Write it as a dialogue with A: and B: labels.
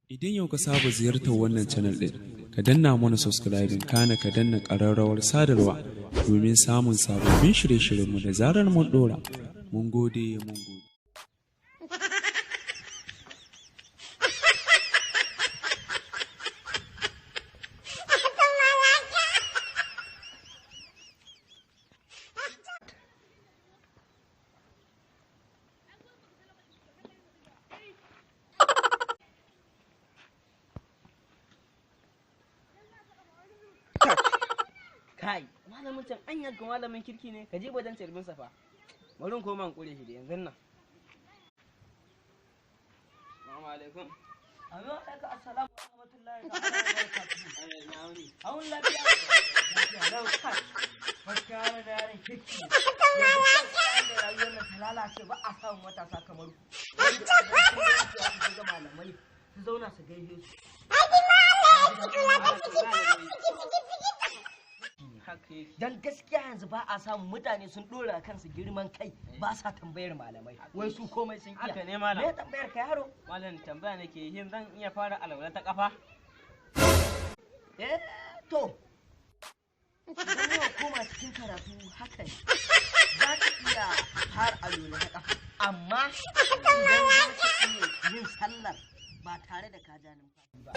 A: Idan yau ka saba ziyartar wannan channel ɗin, ka danna mana subscribing kana ka danna ƙararrawar sadarwa domin samun sababbin shirye-shiryenmu da zarar mun ɗora. Mun gode, mun gode.
B: Kai, malamin can an yanka malamin kirki ne, ka je wajen carbin safa. Bari in koma in kure shi da yanzu nan. Assalamu alaikum. Amin alaikum assalamu rahmatullahi ta'ala wa barakatuhu. Na wuni. Awun lafiya. Lafiya lau kai. Gaskiya na da yaran kirki. Yanzu da rayuwar nan ta lalace ba a samun matasa kamar ku. Su ga malamai su zauna su gaishe su. Dan gaskiya yanzu ba a samun mutane sun dora kansu girman kai ba sa tambayar malamai wai su komai sun iya. Haka ne malam. Me tambayar ka yaro? Malam tambaya nake yin zan iya fara alwala ta kafa? To. Idan yau koma cikin karatu haka ne. Za ka iya har alwala ta kafa amma idan za ka iya yin sallar ba tare da ka ja numfashi ba.